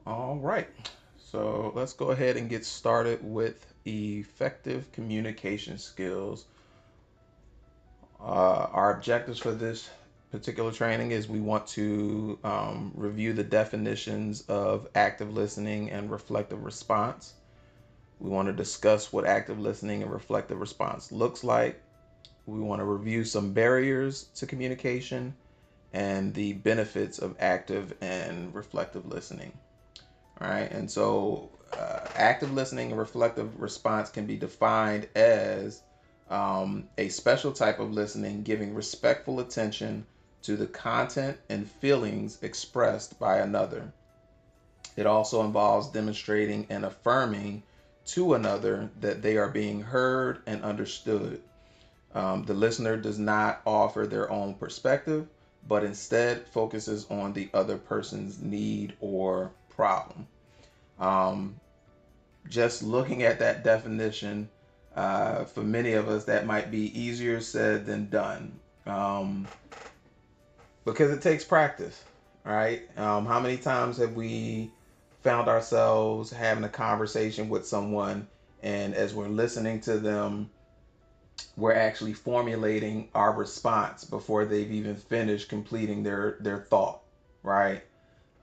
All right. So let's go ahead and get started with effective communication skills. Our objectives for this particular training is we want to review the definitions of active listening and reflective response. We want to discuss what active listening and reflective response looks like. We want to review some barriers to communication and the benefits of active and reflective listening. All right, and so active listening and reflective response can be defined as a special type of listening giving respectful attention to the content and feelings expressed by another. It also involves demonstrating and affirming to another that they are being heard and understood. The listener does not offer their own perspective, but instead focuses on the other person's need or problem. Um, just looking at that definition, for many of us, that might be easier said than done, because it takes practice, right? How many times have we found ourselves having a conversation with someone, and as we're listening to them, we're actually formulating our response before they've even finished completing their thought, right?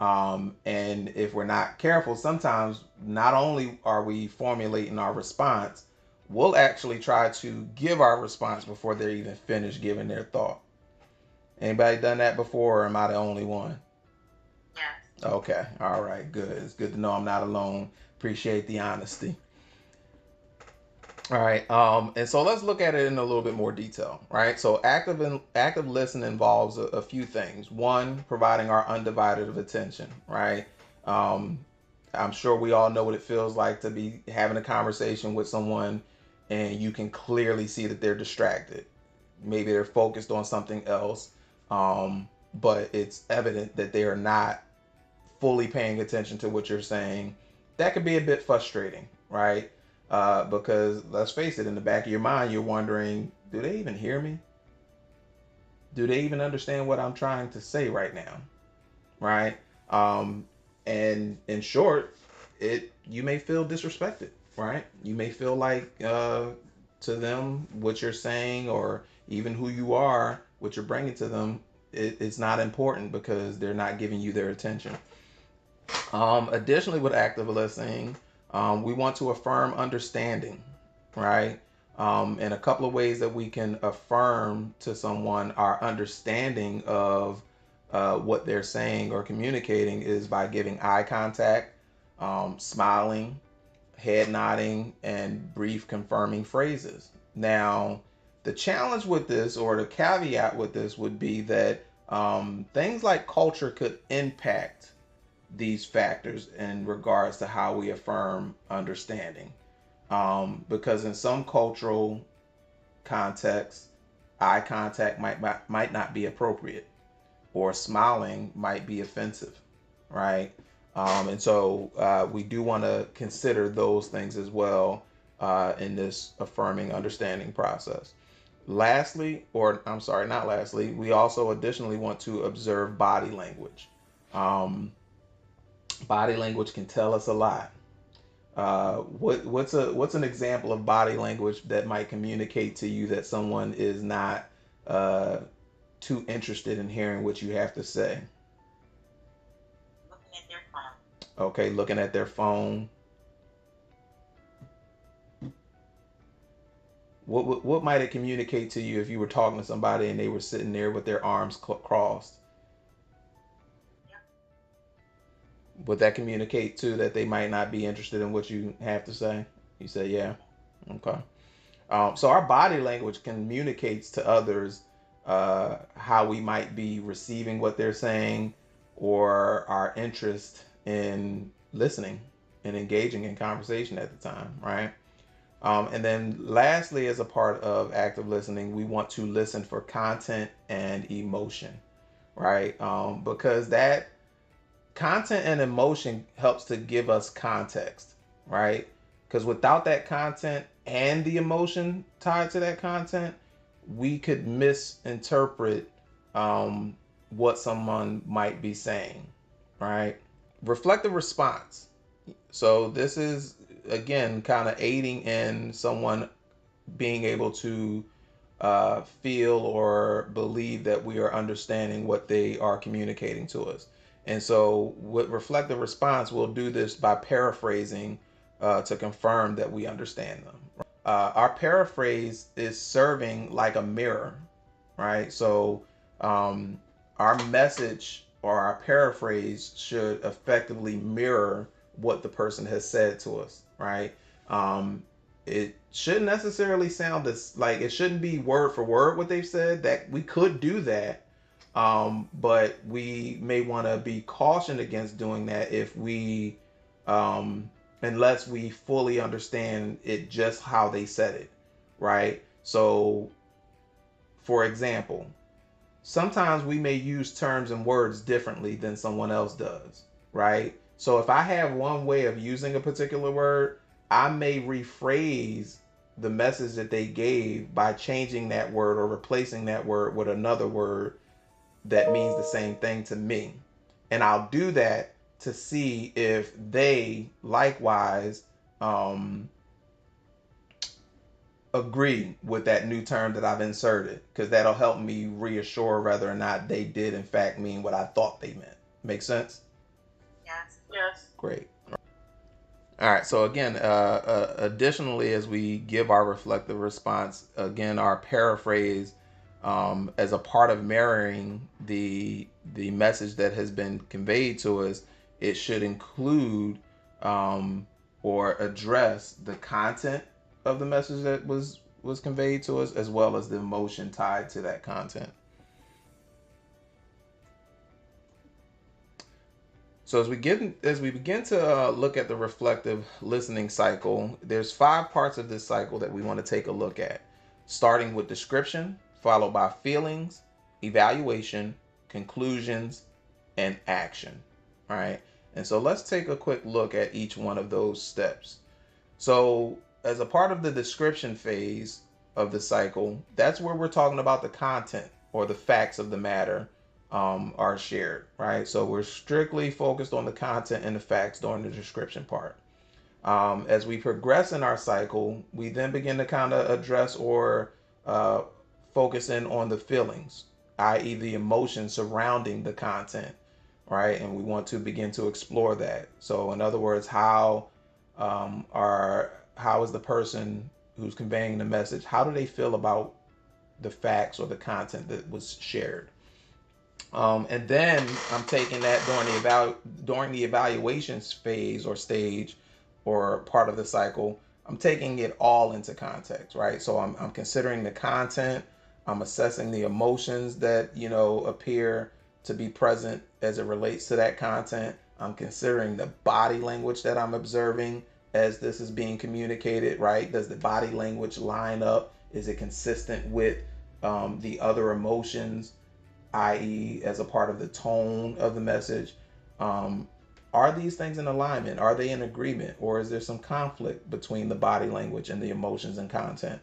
And if we're not careful, sometimes not only are we formulating our response, we'll actually try to give our response before they're even finished giving their thought. Anybody done that before, or am I the only one? Yes. Okay, all right, good. It's good to know I'm not alone. Appreciate the honesty. All right, and so let's look at it in a little bit more detail, right? So active listening involves a few things. One, providing our undivided attention, right? Um, I'm sure we all know what it feels like to be having a conversation with someone and you can clearly see that they're distracted. Maybe they're focused on something else, but it's evident that they are not fully paying attention to what you're saying. That could be a bit frustrating, right? Because let's face it, in the back of your mind, you're wondering, do they even hear me? Do they even understand what I'm trying to say right now? Right? Um, and in short, it you may feel disrespected, right? You may feel like to them what you're saying or even who you are, what you're bringing to them, it's not important because they're not giving you their attention. Additionally, with active listening, we want to affirm understanding, right? And a couple of ways that we can affirm to someone our understanding of what they're saying or communicating is by giving eye contact, smiling, head nodding, and brief confirming phrases. Now, the challenge with this or the caveat with this would be that things like culture could impact these factors in regards to how we affirm understanding. Because in some cultural contexts, eye contact might not be appropriate, or smiling might be offensive, right? And so we do want to consider those things as well in this affirming understanding process. Lastly, or I'm sorry, not lastly, we also additionally want to observe body language. Um, Body language can tell us a lot. What's an example of body language that might communicate to you that someone is not uh, too interested in hearing what you have to say? Looking at their phone. Okay, looking at their phone. What might it communicate to you if you were talking to somebody and they were sitting there with their arms crossed? Yep. Would that communicate too that they might not be interested in what you have to say? You say, yeah. Okay. So our body language communicates to others how we might be receiving what they're saying or our interest in listening and engaging in conversation at the time, right? And then lastly, as a part of active listening, we want to listen for content and emotion, right? Because that content and emotion helps to give us context, right? Because without that content and the emotion tied to that content, we could misinterpret what someone might be saying, right? Reflective response. So this is, again, kind of aiding in someone being able to feel or believe that we are understanding what they are communicating to us. And so with reflective response, we'll do this by paraphrasing to confirm that we understand them. Our paraphrase is serving like a mirror, right? So our message or our paraphrase should effectively mirror what the person has said to us, right? It shouldn't necessarily sound as like it shouldn't be word for word what they've said. That we could do that, but we may want to be cautioned against doing that if we unless we fully understand it just how they said it, right? So for example, sometimes we may use terms and words differently than someone else does, right? So if I have one way of using a particular word, I may rephrase the message that they gave by changing that word or replacing that word with another word that means the same thing to me. And I'll do that to see if they likewise um, agree with that new term that I've inserted, because that'll help me reassure whether or not they did in fact mean what I thought they meant. Make sense? Yes. Yes. Great. All right. So again, additionally, as we give our reflective response, again, our paraphrase as a part of mirroring the message that has been conveyed to us, it should include or address the content of the message that was conveyed to us, as well as the emotion tied to that content. So as we begin to look at the reflective listening cycle, there's 5 parts of this cycle that we want to take a look at, starting with description, followed by feelings, evaluation, conclusions, and action. All right. And so let's take a quick look at each one of those steps. So as a part of the description phase of the cycle, that's where we're talking about the content or the facts of the matter are shared, right? So we're strictly focused on the content and the facts during the description part. As we progress in our cycle, we then begin to kind of address or uh, focus in on the feelings, i.e., the emotions surrounding the content, right? And we want to begin to explore that. So, in other words, how is the person who's conveying the message? How do they feel about the facts or the content that was shared? And then I'm taking that during the evaluations phase or stage or part of the cycle. I'm taking it all into context, right? So I'm considering the content. I'm assessing the emotions that appear to be present as it relates to that content. I'm considering the body language that I'm observing as this is being communicated, right? Does the body language line up? Is it consistent with the other emotions, i.e., as a part of the tone of the message? Are these things in alignment? Are they in agreement? Or is there some conflict between the body language and the emotions and content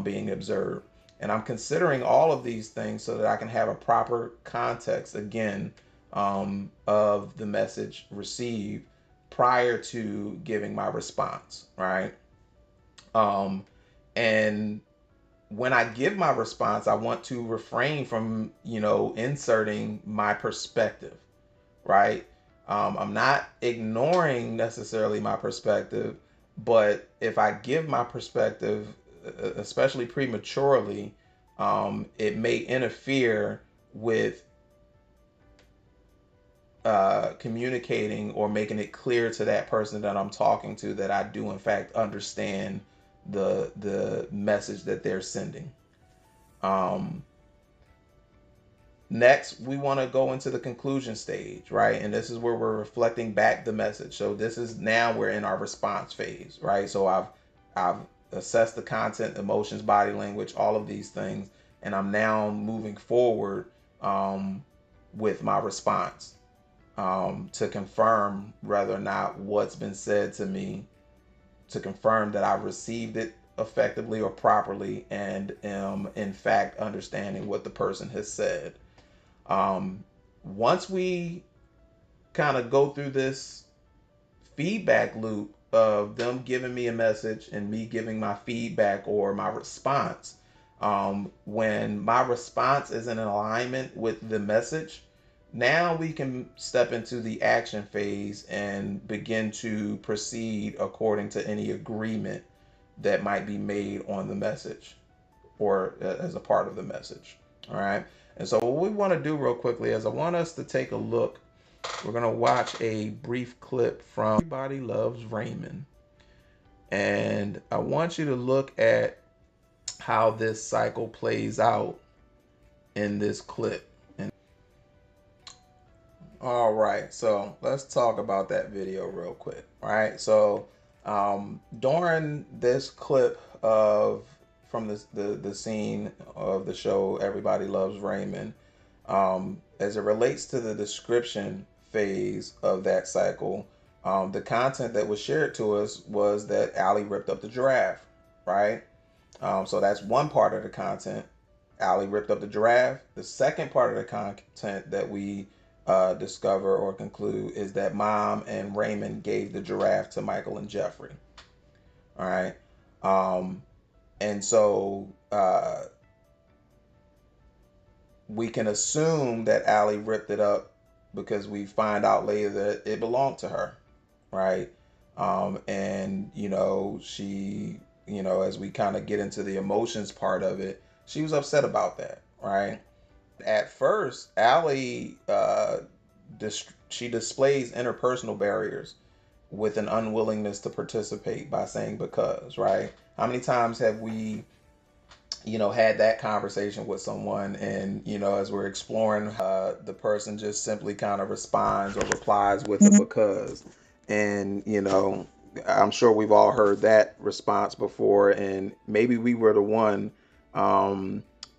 being observed? And I'm considering all of these things so that I can have a proper context, again, of the message received prior to giving my response, right? And when I give my response, I want to refrain from, inserting my perspective, right? I'm not ignoring necessarily my perspective, but if I give my perspective, especially prematurely, it may interfere with communicating or making it clear to that person that I'm talking to that I do in fact understand the message that they're sending. Next, we want to go into the conclusion stage, right? And this is where we're reflecting back the message. So this is now we're in our response phase, right? So I've assessed the content, emotions, body language, all of these things, and I'm now moving forward with my response to confirm whether or not what's been said to me, to confirm that I've received it effectively or properly and am in fact understanding what the person has said. Once we kind of go through this feedback loop of them giving me a message and me giving my feedback or my response. When my response is in alignment with the message, now we can step into the action phase and begin to proceed according to any agreement that might be made on the message or as a part of the message. All right. And so, what we want to do real quickly is I want us to take a look. We're going to watch a brief clip from Everybody Loves Raymond. And I want you to look at how this cycle plays out in this clip. And all right, so let's talk about that video real quick. All right, so during this clip of from the scene of the show Everybody Loves Raymond, as it relates to the description phase of that cycle, the content that was shared to us was that Allie ripped up the giraffe, right? So that's one part of the content. Allie ripped up the giraffe. The second part of the content that we discover or conclude is that Mom and Raymond gave the giraffe to Michael and Jeffrey. All right. And so we can assume that Allie ripped it up because we find out later that it belonged to her, right? And she, as we kind of get into the emotions part of it, she was upset about that, right? At first, Allie, she displays interpersonal barriers with an unwillingness to participate by saying because, right? How many times have we had that conversation with someone and as we're exploring, the person just simply kind of responds or replies with a because. And I'm sure we've all heard that response before, and maybe we were the one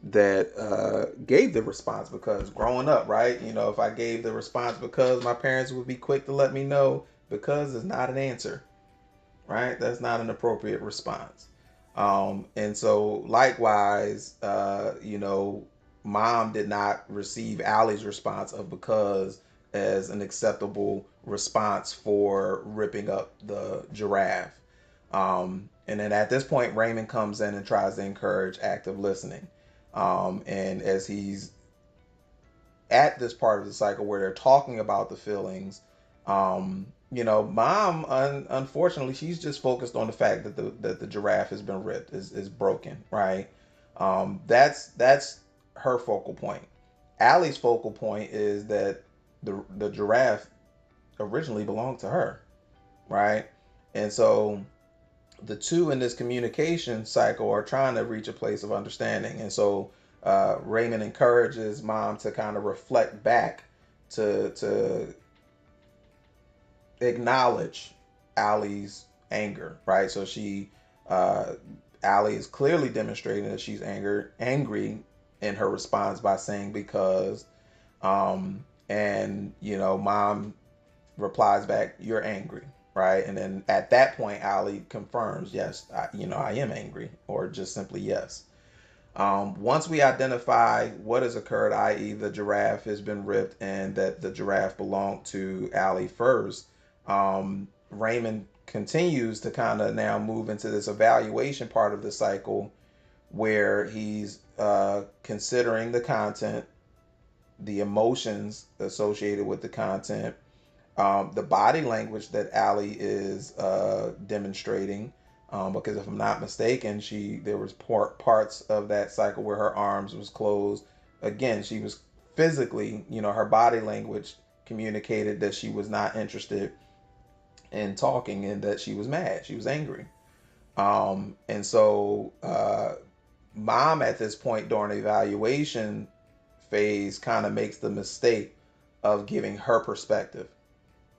that gave the response because growing up, right? If I gave the response because, my parents would be quick to let me know because is not an answer, right? That's not an appropriate response. And so likewise, Mom did not receive Allie's response of because as an acceptable response for ripping up the giraffe. And then at this point, Raymond comes in and tries to encourage active listening. And as he's at this part of the cycle where they're talking about the feelings, Mom, unfortunately, she's just focused on the fact that the giraffe has been ripped, is broken, right? That's her focal point. Allie's focal point is that the giraffe originally belonged to her, right? And so the two in this communication cycle are trying to reach a place of understanding. And so Raymond encourages Mom to kind of reflect back to acknowledge Allie's anger, right? So Allie is clearly demonstrating that she's angry in her response by saying because, and Mom replies back, "You're angry," right? And then at that point, Allie confirms, "Yes, I am angry," or just simply yes. Once we identify what has occurred, i.e. the giraffe has been ripped and that the giraffe belonged to Allie first, Raymond continues to kind of now move into this evaluation part of the cycle where he's considering the content, the emotions associated with the content, the body language that Allie is demonstrating. Because if I'm not mistaken, there was parts of that cycle where her arms was closed. Again, she was physically, her body language communicated that she was not interested in talking and that she was mad. She was angry. And so Mom at this point during the evaluation phase kind of makes the mistake of giving her perspective,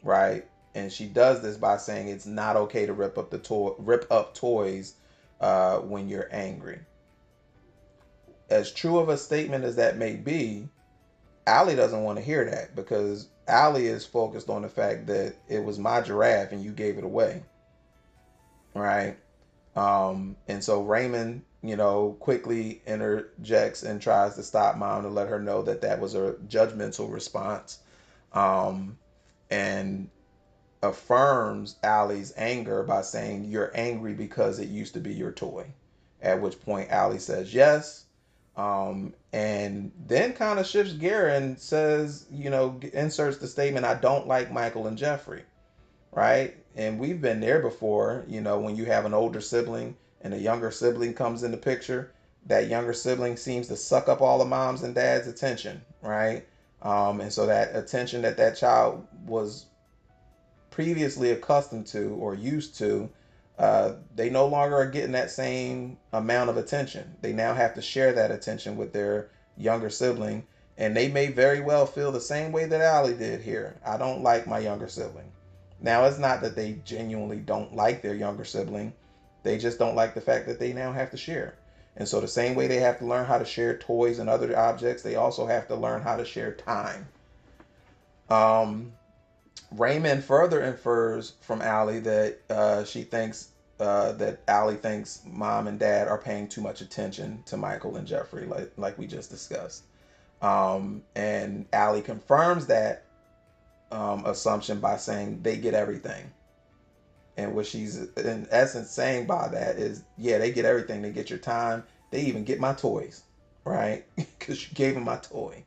right? And she does this by saying it's not okay to rip up toys when you're angry. As true of a statement as that may be, Allie doesn't want to hear that because Allie is focused on the fact that it was my giraffe and you gave it away, right? And so Raymond, quickly interjects and tries to stop Mom to let her know that that was a judgmental response. and affirms Allie's anger by saying, "You're angry because it used to be your toy." At which point Allie says yes, and then kind of shifts gear and says, inserts the statement, "I don't like Michael and Jeffrey." Right? And we've been there before, when you have an older sibling and a younger sibling comes in the picture, that younger sibling seems to suck up all the mom's and dad's attention, right? And so that attention that child was previously accustomed to or used to, they no longer are getting that same amount of attention. They now have to share that attention with their younger sibling, and they may very well feel the same way that Allie did here. I don't like my younger sibling. Now, it's not that they genuinely don't like their younger sibling, they just don't like the fact that they now have to share. And so, the same way they have to learn how to share toys and other objects, they also have to learn how to share time. Raymond further infers from Allie that she thinks that Allie thinks mom and dad are paying too much attention to Michael and Jeffrey, like we just discussed. And Allie confirms that assumption by saying they get everything. And what she's in essence saying by that is, yeah, they get everything. They get your time. They even get my toys, right? Because you gave them my toy.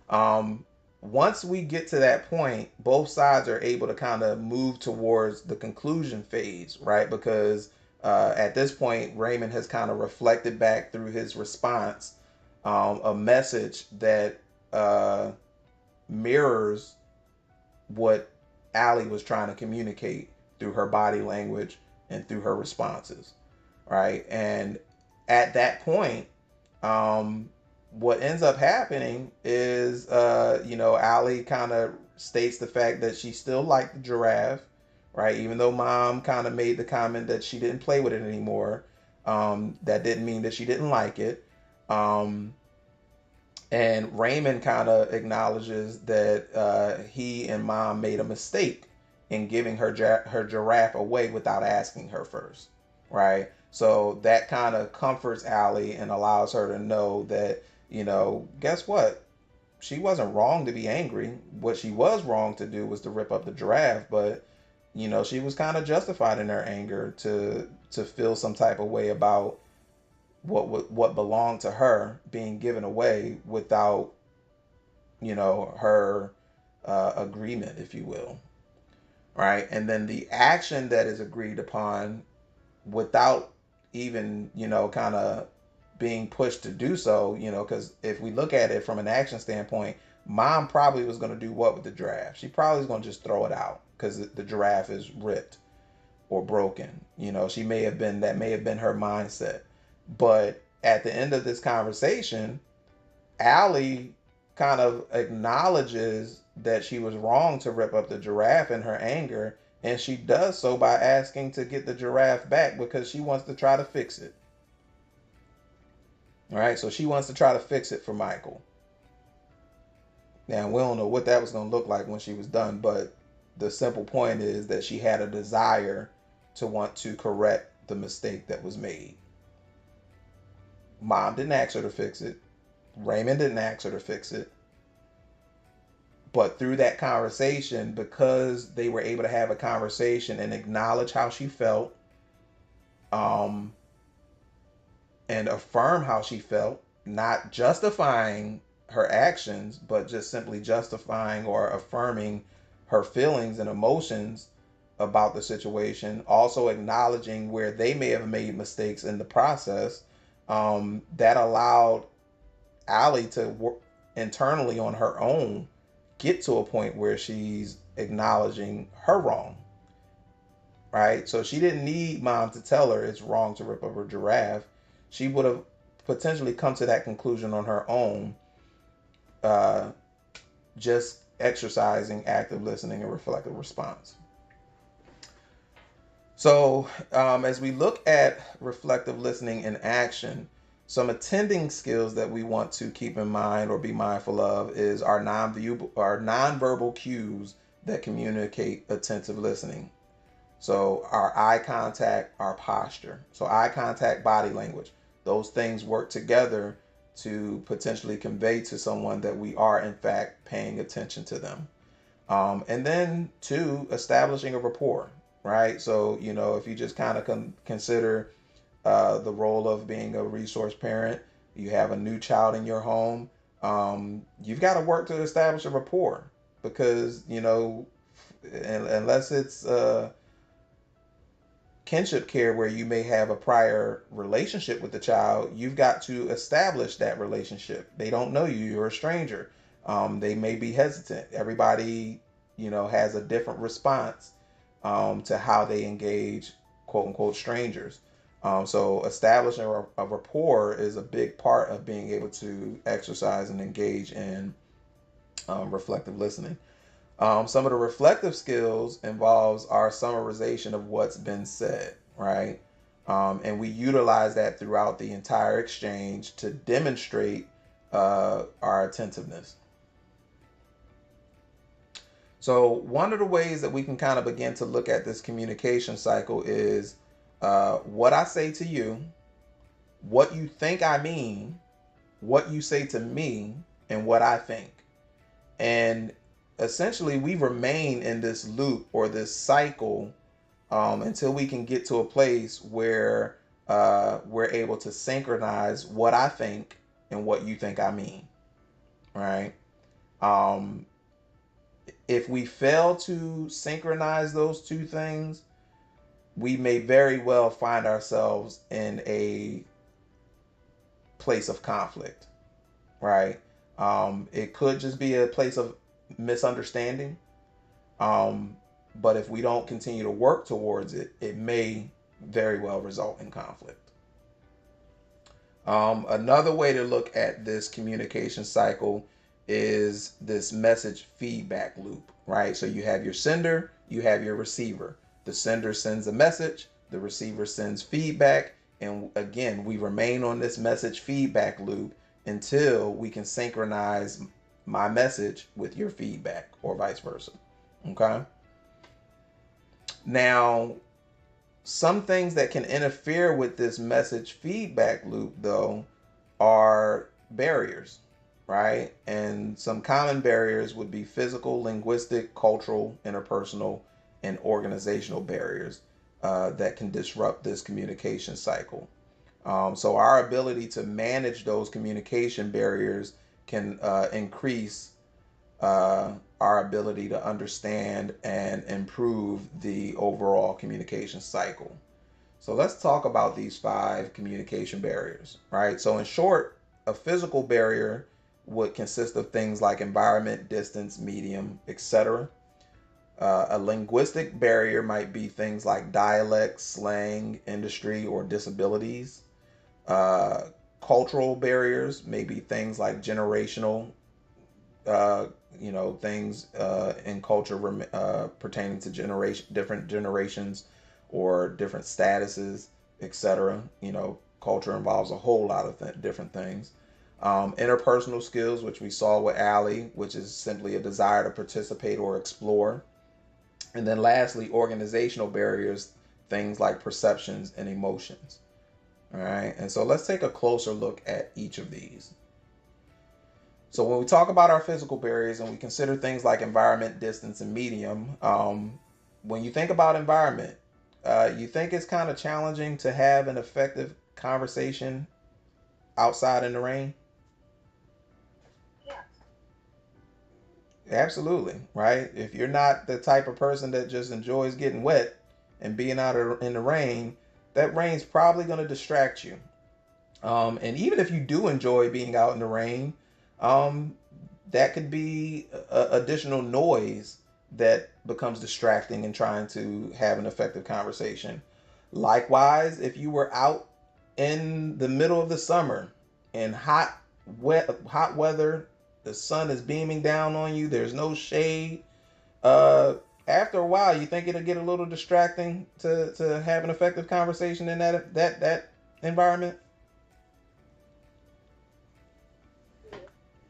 Um, Once we get to that point, both sides are able to kind of move towards the conclusion phase, right? Because at this point, Raymond has kind of reflected back through his response a message that mirrors what Allie was trying to communicate through her body language and through her responses, right? And at that point, what ends up happening is, Allie kind of states the fact that she still liked the giraffe, right? Even though mom kind of made the comment that she didn't play with it anymore, that didn't mean that she didn't like it. And Raymond kind of acknowledges that he and mom made a mistake in giving her giraffe away without asking her first, right? So that kind of comforts Allie and allows her to know that, guess what? She wasn't wrong to be angry. What she was wrong to do was to rip up the giraffe, but she was kind of justified in her anger to feel some type of way about what belonged to her being given away without her agreement, if you will, right? And then the action that is agreed upon without even kind of being pushed to do so, because if we look at it from an action standpoint, mom probably was going to do what with the giraffe? She probably was going to just throw it out because the giraffe is ripped or broken. She may have been, that may have been her mindset. But at the end of this conversation, Allie kind of acknowledges that she was wrong to rip up the giraffe in her anger, and she does so by asking to get the giraffe back because she wants to try to fix it. All right, so she wants to try to fix it for Michael. Now, we don't know what that was going to look like when she was done, but the simple point is that she had a desire to want to correct the mistake that was made. Mom didn't ask her to fix it. Raymond didn't ask her to fix it. But through that conversation, because they were able to have a conversation and acknowledge how she felt, and affirm how she felt, not justifying her actions, but just simply justifying or affirming her feelings and emotions about the situation, also acknowledging where they may have made mistakes in the process, that allowed Allie to work internally on her own, get to a point where she's acknowledging her wrong, right? So she didn't need mom to tell her it's wrong to rip up her giraffe. She would have potentially come to that conclusion on her own, just exercising active listening and reflective response. So, as we look at reflective listening in action, some attending skills that we want to keep in mind or be mindful of is our nonverbal cues that communicate attentive listening. So, our eye contact, our posture. So, eye contact, body language. Those things work together to potentially convey to someone that we are, in fact, paying attention to them. And then two, establishing a rapport, right? So, if you just kind of consider the role of being a resource parent, you have a new child in your home, you've got to work to establish a rapport because, unless it's kinship care where you may have a prior relationship with the child, you've got to establish that relationship. They don't know you, you're a stranger. They may be hesitant. Everybody, has a different response to how they engage quote unquote strangers. So establishing a rapport is a big part of being able to exercise and engage in reflective listening. Some of the reflective skills involves our summarization of what's been said, right? And we utilize that throughout the entire exchange to demonstrate our attentiveness. So one of the ways that we can kind of begin to look at this communication cycle is what I say to you, what you think I mean, what you say to me, and what I think. And essentially, we remain in this loop or this cycle until we can get to a place where we're able to synchronize what I think and what you think I mean, right? Um, if we fail to synchronize those two things, we may very well find ourselves in a place of conflict, right? It could just be a place of misunderstanding. But if we don't continue to work towards it, it may very well result in conflict. Another way to look at this communication cycle is this message feedback loop, right? So you have your sender, you have your receiver. The sender sends a message, the receiver sends feedback, and again, we remain on this message feedback loop until we can synchronize my message with your feedback or vice versa. Okay. Now, some things that can interfere with this message feedback loop, though, are barriers, right? And some common barriers would be physical, linguistic, cultural, interpersonal, and organizational barriers that can disrupt this communication cycle. So our ability to manage those communication barriers can increase our ability to understand and improve the overall communication cycle. So let's talk about these 5 communication barriers, right? So in short, a physical barrier would consist of things like environment, distance, medium, etc. A linguistic barrier might be things like dialect, slang, industry, or disabilities. Uh, Cultural barriers may be things like generational, uh, things in culture pertaining to different generations or different statuses, etc. Culture involves a whole lot of different things. Interpersonal skills, which we saw with Allie, which is simply a desire to participate or explore. And then lastly, organizational barriers, things like perceptions and emotions. All right. And so let's take a closer look at each of these. So when we talk about our physical barriers and we consider things like environment, distance, and medium, when you think about environment, you think it's kind of challenging to have an effective conversation outside in the rain? Yes. Absolutely, right? If you're not the type of person that just enjoys getting wet and being out in the rain, that rain's probably going to distract you. And even if you do enjoy being out in the rain, um, that could be additional noise that becomes distracting in trying to have an effective conversation. Likewise, if you were out in the middle of the summer in hot weather, the sun is beaming down on you, there's no shade. Uh, After a while, you think it'll get a little distracting to have an effective conversation in that environment.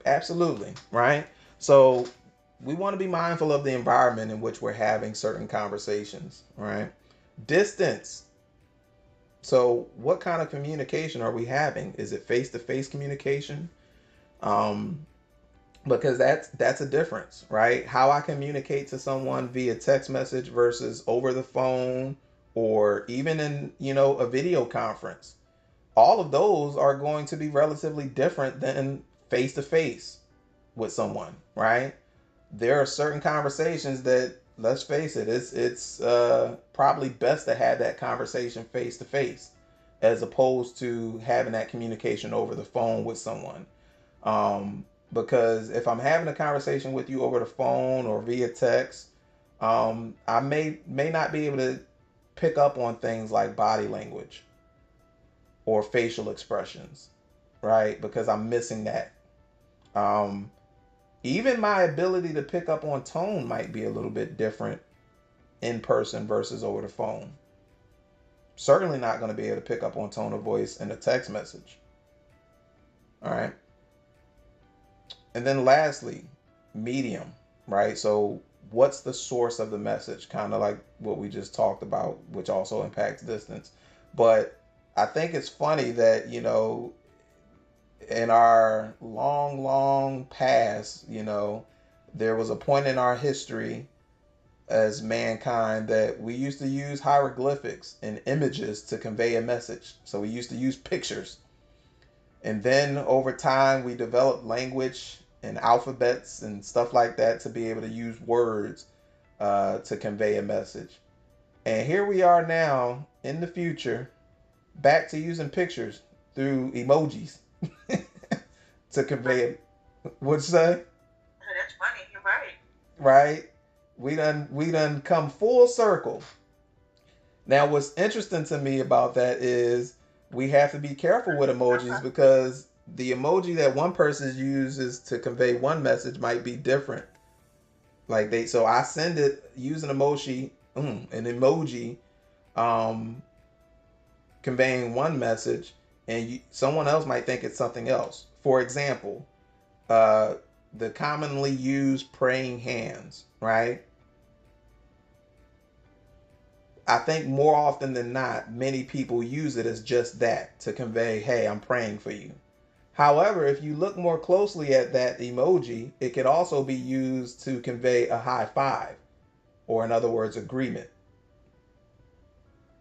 Absolutely, right? So we want to be mindful of the environment in which we're having certain conversations, right? Distance. So what kind of communication are we having? Is it face-to-face communication? Um, because that's a difference, right? How I communicate to someone via text message versus over the phone or even in, a video conference. All of those are going to be relatively different than face to face with someone, right? There are certain conversations that, let's face it, it's probably best to have that conversation face to face as opposed to having that communication over the phone with someone. Because if I'm having a conversation with you over the phone or via text, I may not be able to pick up on things like body language or facial expressions, right? Because I'm missing that. Um, Even my ability to pick up on tone might be a little bit different in person versus over the phone. Certainly not going to be able to pick up on tone of voice in a text message. All right. And then lastly, medium, right? So what's the source of the message? Kind of like what we just talked about, which also impacts distance. But I think it's funny that, in our long, long past, there was a point in our history as mankind that we used to use hieroglyphics and images to convey a message. So we used to use pictures. And then over time, we developed language and alphabets and stuff like that to be able to use words to convey a message. And here we are now in the future, back to using pictures through emojis to convey it. What'd you say? That's funny. You're right. Right? We done come full circle. Now, what's interesting to me about that is we have to be careful with emojis because the emoji that one person uses to convey one message might be different. So I send it using an emoji, um, conveying one message, and someone else might think it's something else. For example, uh, the commonly used praying hands, right? I think more often than not, many people use it as just that to convey, hey, I'm praying for you. However, if you look more closely at that emoji, it could also be used to convey a high five, or in other words, agreement.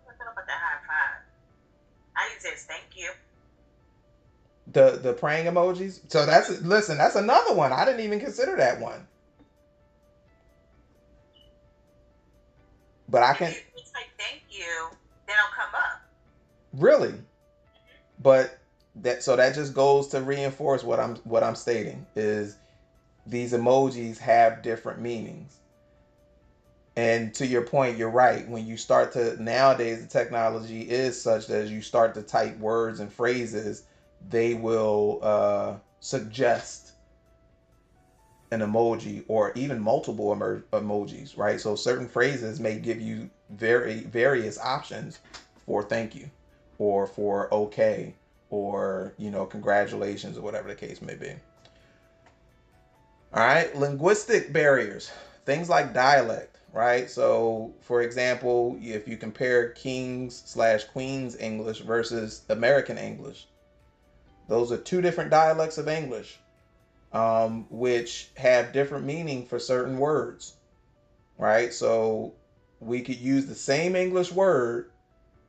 What's up with the high five? I use it as thank you. The praying emojis. So that's another one. I didn't even consider that one. But I If can you type thank you, then it'll come up. really, but that just goes to reinforce what I'm stating is these emojis have different meanings. And to your point, you're right. When you start to nowadays, the technology is such that as you start to type words and phrases, they will suggest an emoji or even multiple emojis, right? So certain phrases may give you various options for thank you or for okay or congratulations or whatever the case may be. All right, linguistic barriers, things like dialect, right? So, for example, if you compare King's/Queen's English versus American English, those are two different dialects of English, which have different meaning for certain words, right? So, we could use the same English word,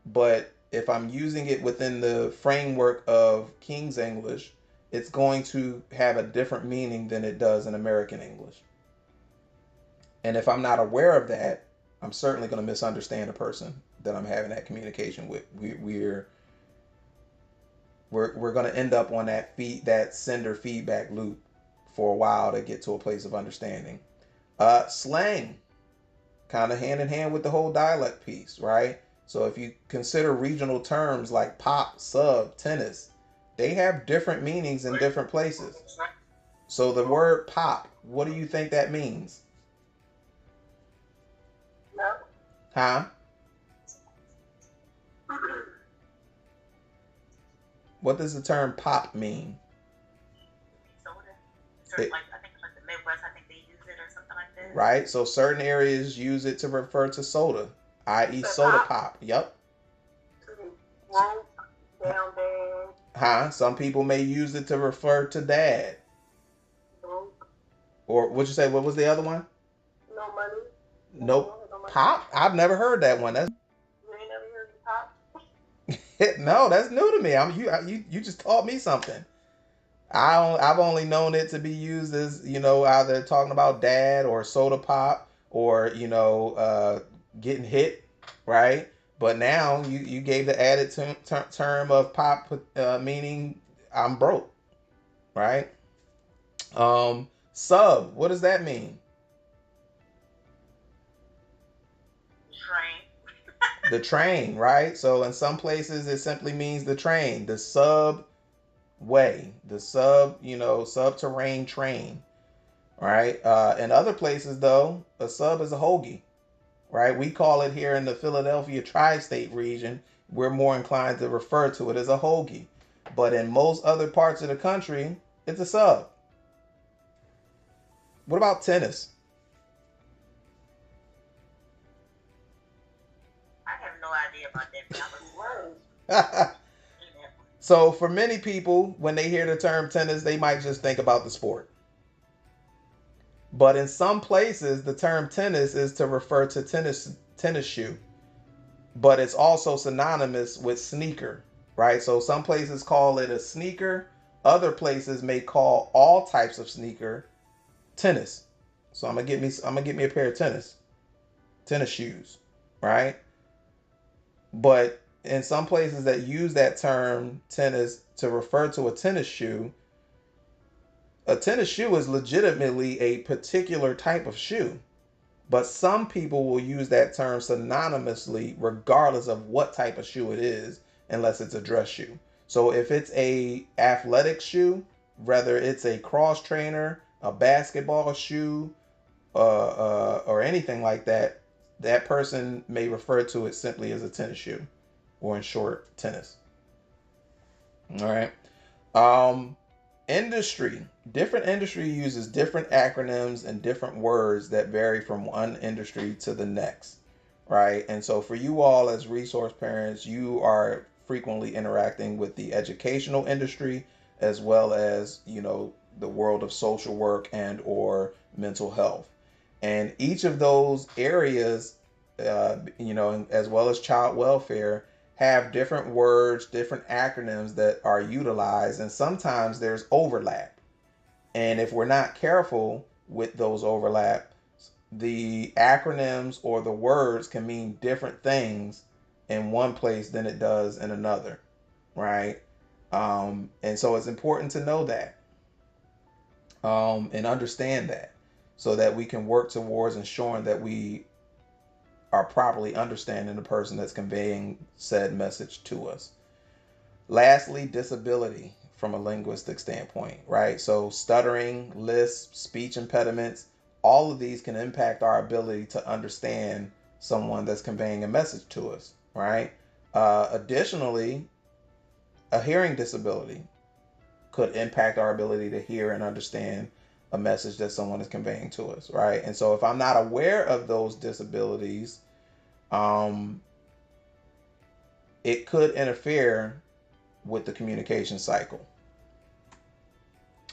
but if I'm using it within the framework of King's English, it's going to have a different meaning than it does in American English. And if I'm not aware of that, I'm certainly going to misunderstand a person that I'm having that communication with. We're going to end up on that sender feedback loop for a while to get to a place of understanding. Slang, kind of hand in hand with the whole dialect piece, right? So if you consider regional terms like pop, sub, tennis, they have different meanings in different places. So the word pop, what do you think that means? No. Huh? What does the term pop mean? Soda. It, Like I think it's like the Midwest. I think they use it or something like that. right? So certain areas use it to refer to soda, i.e., soda pop. Yep. Woke, down bad. Huh? Some people may use it to refer to dad. Woke. Or would you say what was the other one? No money. Nope. No money. Pop? I've never heard that one. That's You ain't never heard of pop? no, that's new to me. You just taught me something. I've only known it to be used as, either talking about dad or soda pop or, getting hit, right? But now you gave the added term of pop, meaning I'm broke, right? Sub, what does that mean? Train. The train, right? So in some places it simply means the train, the subway, the subterranean train, right? In other places, though, a sub is a hoagie, right? We call it here in the Philadelphia tri-state region. We're more inclined to refer to it as a hoagie, but in most other parts of the country, it's a sub. What about tennis? I have no idea about that, but I was So for many people, when they hear the term tennis, they might just think about the sport. But in some places, the term tennis is to refer to tennis shoe, but it's also synonymous with sneaker, right? So some places call it a sneaker. Other places may call all types of sneaker tennis. So I'm gonna get me a pair of tennis shoes, right? But in some places that use that term tennis to refer to a tennis shoe is legitimately a particular type of shoe. But some people will use that term synonymously regardless of what type of shoe it is, unless it's a dress shoe. So if it's a athletic shoe, whether it's a cross trainer, a basketball shoe, or anything like that, that person may refer to it simply as a tennis shoe, or in short, tennis. All right. Um, Industry. Different industry uses different acronyms and different words that vary from one industry to the next, right? And so for you all as resource parents, you are frequently interacting with the educational industry as well as, the world of social work and or mental health. And each of those areas, as well as child welfare, have different words, different acronyms that are utilized, and sometimes there's overlap. And if we're not careful with those overlaps, the acronyms or the words can mean different things in one place than it does in another, right? And so it's important to know that, and understand that, so that we can work towards ensuring that we are properly understanding the person that's conveying said message to us. Lastly, disability from a linguistic standpoint, right? So, stuttering, lisp, speech impediments, all of these can impact our ability to understand someone that's conveying a message to us, right? Additionally, a hearing disability could impact our ability to hear and understand a message that someone is conveying to us, right? And so, if I'm not aware of those disabilities, um, it could interfere with the communication cycle.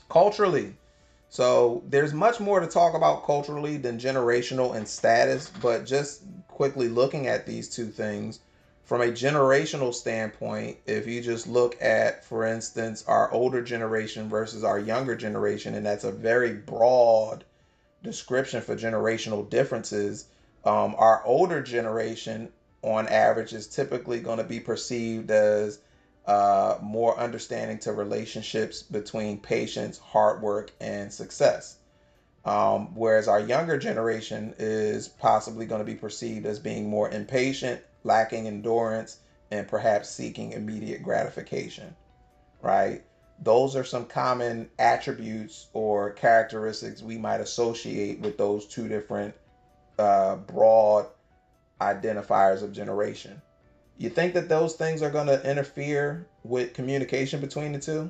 Culturally, so there's much more to talk about culturally than generational and status, but just quickly looking at these two things from a generational standpoint, if you just look at, for instance, our older generation versus our younger generation, and that's a very broad description for generational differences. Our older generation, on average, is typically going to be perceived as more understanding to relationships between patience, hard work, and success. Whereas our younger generation is possibly going to be perceived as being more impatient, lacking endurance, and perhaps seeking immediate gratification, right? Those are some common attributes or characteristics we might associate with those two different broad identifiers of generation. You think that those things are going to interfere with communication between the two,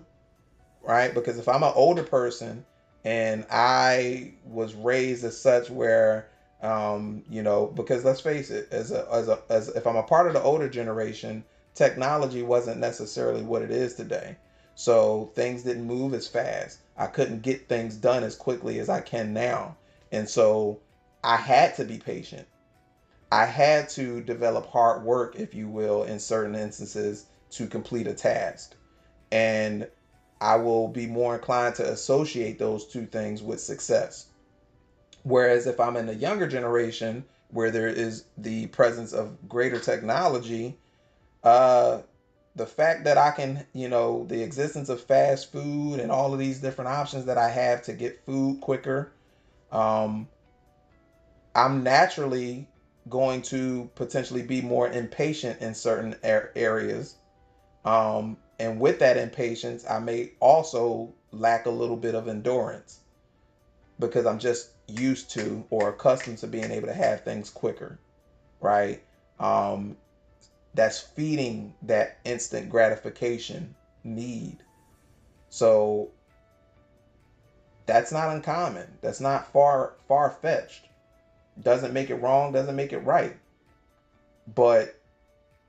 right? Because if I'm an older person and I was raised as such where, because let's face it, as if I'm a part of the older generation, technology wasn't necessarily what it is today. So things didn't move as fast. I couldn't get things done as quickly as I can now. And so I had to be patient. I had to develop hard work, if you will, in certain instances to complete a task. And I will be more inclined to associate those two things with success. Whereas if I'm in the younger generation where there is the presence of greater technology, uh, the fact that I can, the existence of fast food and all of these different options that I have to get food quicker, um, I'm naturally going to potentially be more impatient in certain areas. And with that impatience, I may also lack a little bit of endurance because I'm just used to or accustomed to being able to have things quicker, right? Um, that's feeding that instant gratification need. So that's not uncommon. That's not far fetched. Doesn't make it wrong, doesn't make it right. But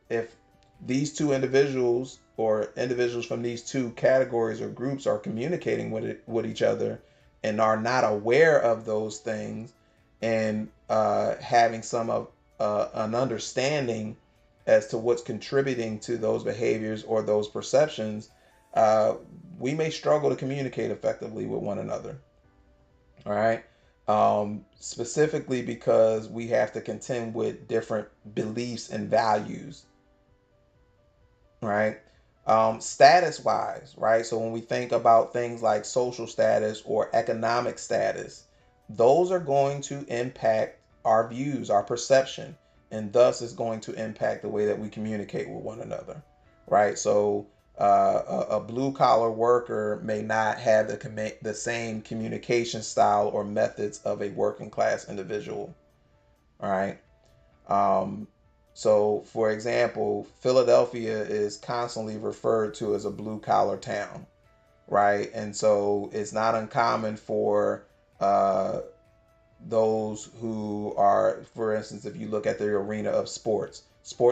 if these two individuals or individuals from these two categories or groups are communicating with each other and are not aware of those things and having some of an understanding as to what's contributing to those behaviors or those perceptions, uh, we may struggle to communicate effectively with one another. All right. Specifically because we have to contend with different beliefs and values, right? Status wise, right? So when we think about things like social status or economic status, those are going to impact our views, our perception, and thus is going to impact the way that we communicate with one another, right? So a blue collar worker may not have the same communication style or methods of a working class individual, all right? Um, so, for example, Philadelphia is constantly referred to as a blue collar town, right? And so it's not uncommon for uh, those who are, for instance, if you look at the arena of sports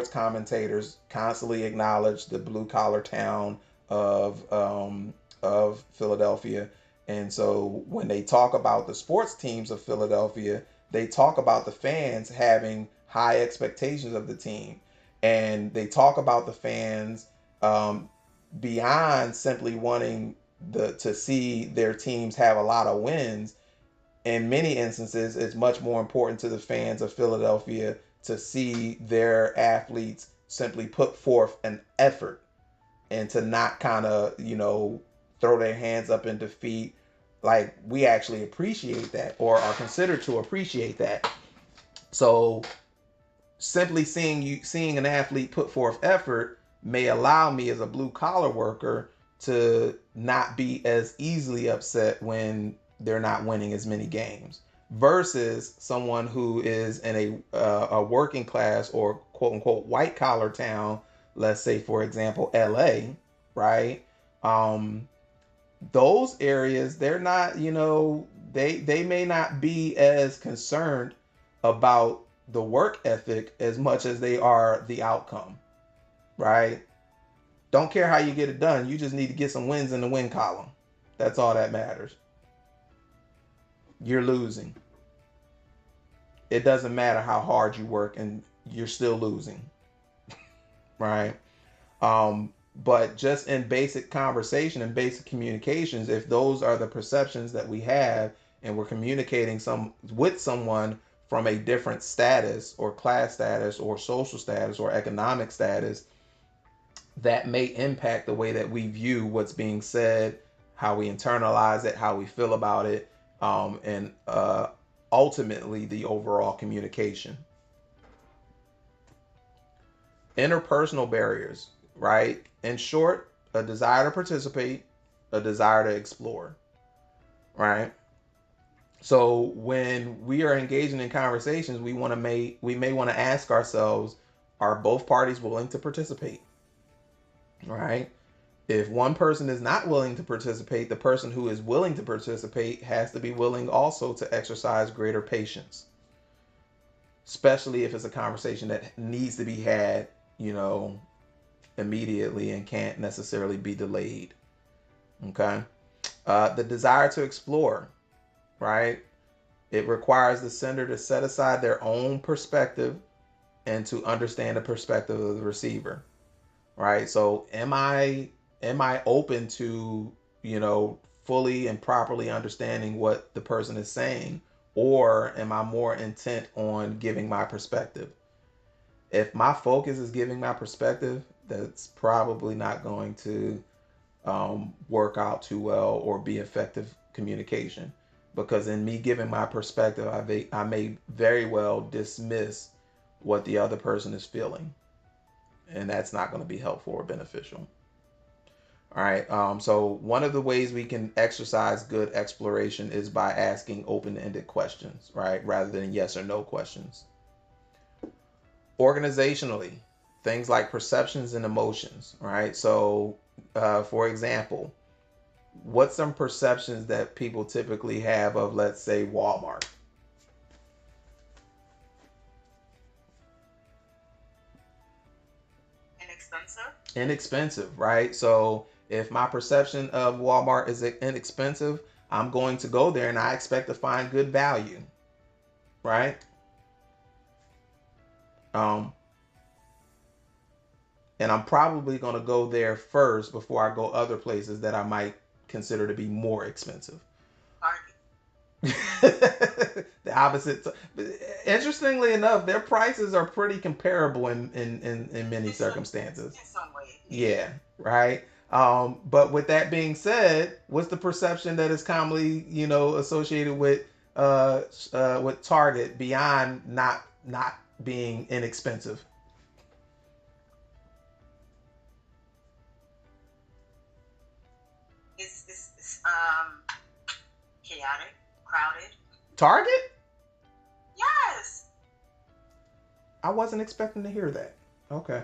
commentators constantly acknowledge the blue collar town of Philadelphia. And so when they talk about the sports teams of Philadelphia, they talk about the fans having high expectations of the team, and they talk about the fans um, beyond simply wanting to see their teams have a lot of wins. In many instances, it's much more important to the fans of Philadelphia to see their athletes simply put forth an effort and to not kind of, throw their hands up in defeat. Like, we actually appreciate that or are considered to appreciate that. So simply seeing an athlete put forth effort may allow me as a blue collar worker to not be as easily upset when they're not winning as many games versus someone who is in a working class or quote unquote white collar town, let's say for example LA, right? um those areas, they're not, they may not be as concerned about the work ethic as much as they are the outcome, right? Don't care how you get it done. You just need to get some wins in the win column. That's all that matters. You're losing. It doesn't matter how hard you work and you're still losing, right? But just in basic conversation and basic communications, if those are the perceptions that we have and we're communicating with someone from a different status or class status or social status or economic status, that may impact the way that we view what's being said, how we internalize it, how we feel about it, and ultimately the overall communication. Interpersonal barriers, right? In short, a desire to participate, a desire to explore, right? So when we are engaging in conversations, we may want to ask ourselves, are both parties willing to participate? Right? If one person is not willing to participate, the person who is willing to participate has to be willing also to exercise greater patience, especially if it's a conversation that needs to be had, immediately and can't necessarily be delayed. Okay. The desire to explore, right? It requires the sender to set aside their own perspective and to understand the perspective of the receiver, right? So am I open to, fully and properly understanding what the person is saying, or am I more intent on giving my perspective? If my focus is giving my perspective, that's probably not going to work out too well or be effective communication, because in me giving my perspective, I may very well dismiss what the other person is feeling, and that's not going to be helpful or beneficial. All right. So one of the ways we can exercise good exploration is by asking open-ended questions, right, rather than yes or no questions. Organizationally, things like perceptions and emotions, right? So, for example, what's some perceptions that people typically have of, let's say, Walmart? Inexpensive. Inexpensive, right? So if my perception of Walmart is inexpensive, I'm going to go there and I expect to find good value, right? Um, and I'm probably going to go there first before I go other places that I might consider to be more expensive. Target. The opposite. Interestingly enough, their prices are pretty comparable in many circumstances. In some way. Yeah, right. But with that being said, what's the perception that is commonly, associated with Target beyond not being inexpensive? It's chaotic, crowded. Target? Yes. I wasn't expecting to hear that. Okay.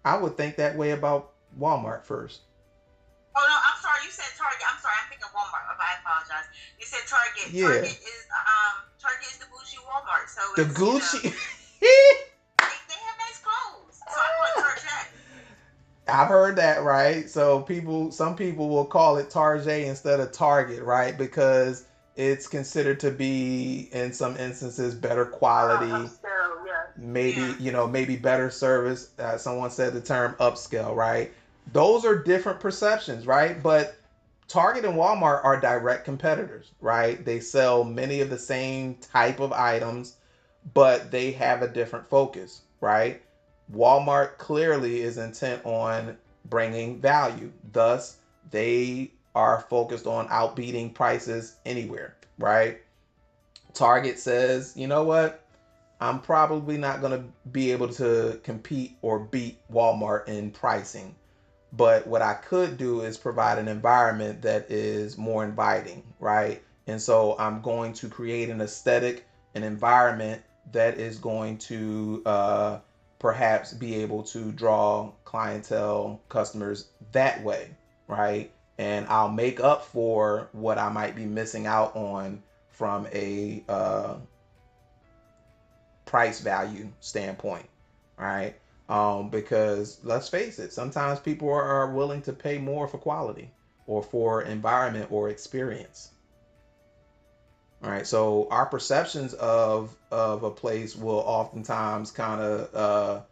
I would think that way about Walmart first. Oh no, I'm sorry. You said Target. I'm sorry. I'm thinking Walmart. I apologize. You said Target. Yeah. Target is the bougie Walmart. So The it's, Gucci. they have nice clothes. So I call it Target. I've heard that, right? So some people will call it Target instead of Target, right? Because it's considered to be, in some instances, better quality. Upscale, yeah. Maybe, maybe better service. Someone said the term upscale, right? Those are different perceptions, right? But Target and Walmart are direct competitors, right? They sell many of the same type of items, but they have a different focus, right? Walmart clearly is intent on bringing value. Thus, they are focused on outbeating prices anywhere, right? Target says, you know what? I'm probably not going to be able to compete or beat Walmart in pricing. But what I could do is provide an environment that is more inviting, right? And so I'm going to create an aesthetic, an environment that is going to perhaps be able to draw clientele, customers that way, right? And I'll make up for what I might be missing out on from a price value standpoint, right? Because let's face it, sometimes people are willing to pay more for quality or for environment or experience. All right, so our perceptions of a place will oftentimes kind of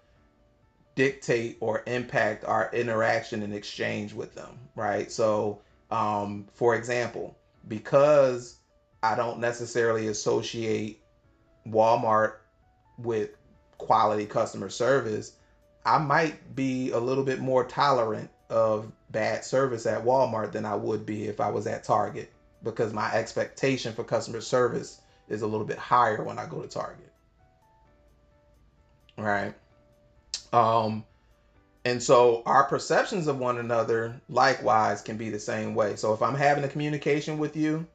dictate or impact our interaction and exchange with them, right? So, for example, because I don't necessarily associate Walmart with quality customer service, I might be a little bit more tolerant of bad service at Walmart than I would be if I was at Target, because my expectation for customer service is a little bit higher when I go to Target. Right. Um, and so our perceptions of one another likewise can be the same way. So if I'm having a communication with you,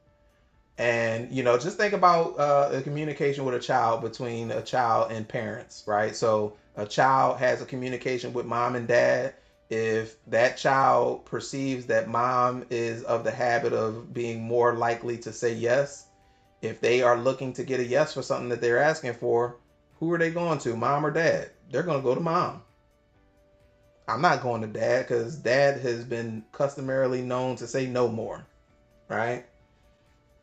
and just think about a communication with a child, between a child and parents, right? So a child has a communication with mom and dad. If that child perceives that mom is of the habit of being more likely to say yes, if they are looking to get a yes for something that they're asking for, who are they going to, mom or dad? They're going to go to mom. I'm not going to dad because dad has been customarily known to say no more, right?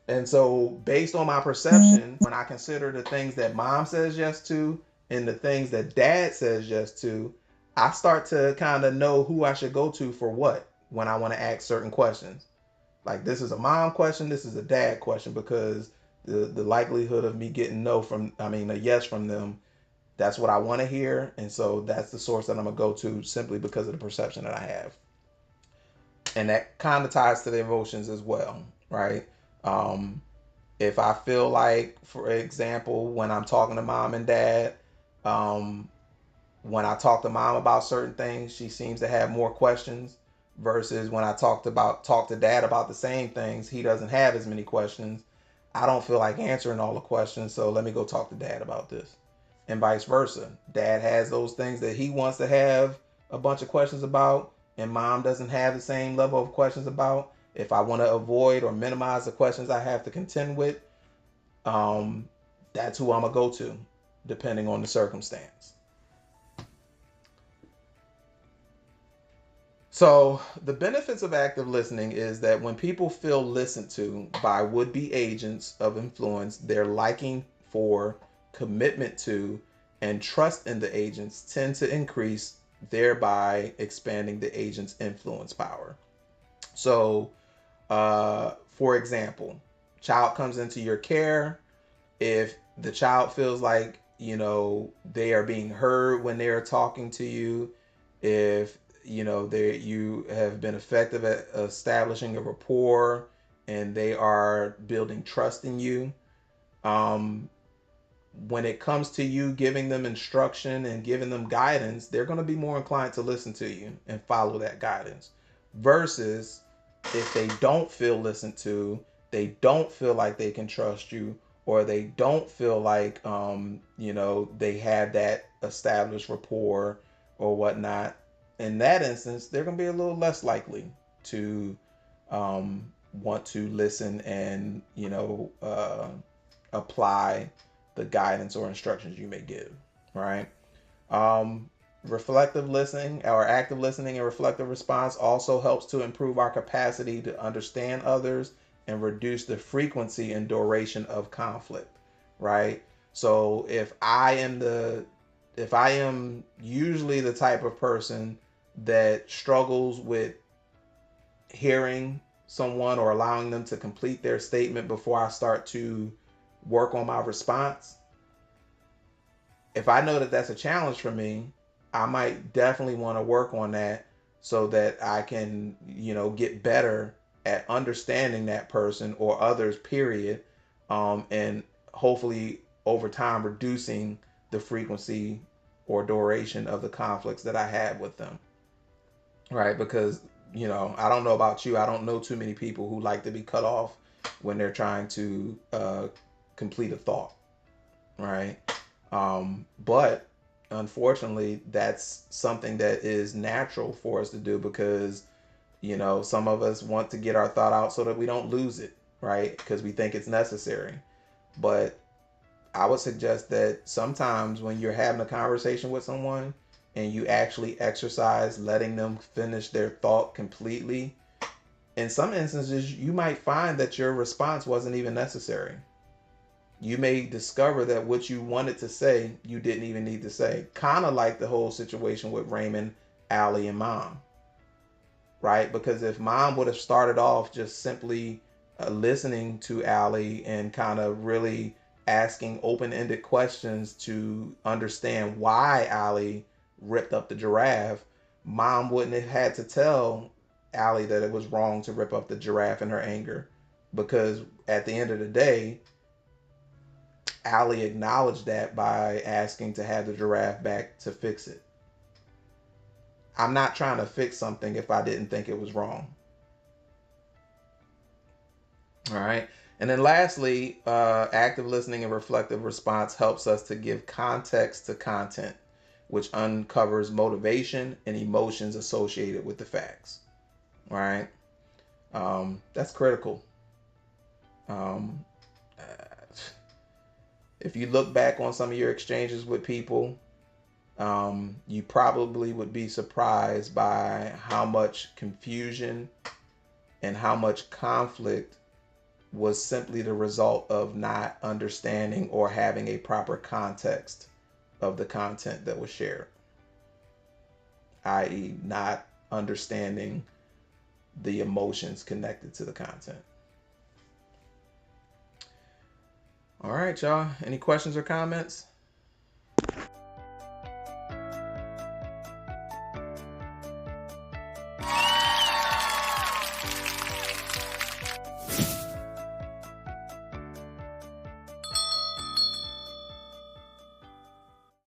And so, based on my perception, when I consider the things that mom says yes to and the things that dad says yes to, I start to kind of know who I should go to for what when I want to ask certain questions. Like, this is a mom question, this is a dad question, because the likelihood of me getting no from, I mean, a yes from them, that's what I want to hear. And so, that's the source that I'm going to go to simply because of the perception that I have. And that kind of ties to the emotions as well, right? Um, if I feel like, for example, when I'm talking to mom and dad, um, when I talk to mom about certain things, she seems to have more questions versus when I talk to dad about the same things, he doesn't have as many questions. I don't feel like answering all the questions, so let me go talk to dad about this. And vice versa. Dad has those things that he wants to have a bunch of questions about, and mom doesn't have the same level of questions about. If I want to avoid or minimize the questions I have to contend with, um, that's who I'm gonna go to, depending on the circumstance. So the benefits of active listening is that when people feel listened to by would-be agents of influence, their liking for, commitment to, and trust in the agents tend to increase, thereby expanding the agent's influence power. So, for example, child comes into your care. If the child feels like, they are being heard when they are talking to you, if you have been effective at establishing a rapport and they are building trust in you, um, when it comes to you giving them instruction and giving them guidance, they're going to be more inclined to listen to you and follow that guidance versus if they don't feel listened to, they don't feel like they can trust you, or they don't feel like they have that established rapport or whatnot. In that instance, they're going to be a little less likely to want to listen and apply the guidance or instructions you may give, right? Um, Reflective listening or active listening and reflective response also helps to improve our capacity to understand others and reduce the frequency and duration of conflict, right? So if I am usually the type of person that struggles with hearing someone or allowing them to complete their statement before I start to work on my response, if I know that that's a challenge for me, I might definitely want to work on that so that I can, get better at understanding that person or others, period. And hopefully over time reducing the frequency or duration of the conflicts that I have with them. Right? Because, I don't know about you. I don't know too many people who like to be cut off when they're trying to complete a thought. Right? But unfortunately, that's something that is natural for us to do because, some of us want to get our thought out so that we don't lose it, right? Because we think it's necessary. But I would suggest that sometimes when you're having a conversation with someone and you actually exercise letting them finish their thought completely, in some instances, you might find that your response wasn't even necessary. You may discover that what you wanted to say, you didn't even need to say. Kind of like the whole situation with Raymond, Allie, and Mom, right? Because if Mom would have started off just simply listening to Allie and kind of really asking open-ended questions to understand why Allie ripped up the giraffe, Mom wouldn't have had to tell Allie that it was wrong to rip up the giraffe in her anger. Because at the end of the day, Allie acknowledged that by asking to have the giraffe back to fix it. I'm not trying to fix something if I didn't think it was wrong. All right. And then lastly, active listening and reflective response helps us to give context to content, which uncovers motivation and emotions associated with the facts. All right. That's critical. Um, if you look back on some of your exchanges with people, You probably would be surprised by how much confusion and how much conflict was simply the result of not understanding or having a proper context of the content that was shared, i.e., not understanding the emotions connected to the content. All right, y'all. Any questions or comments?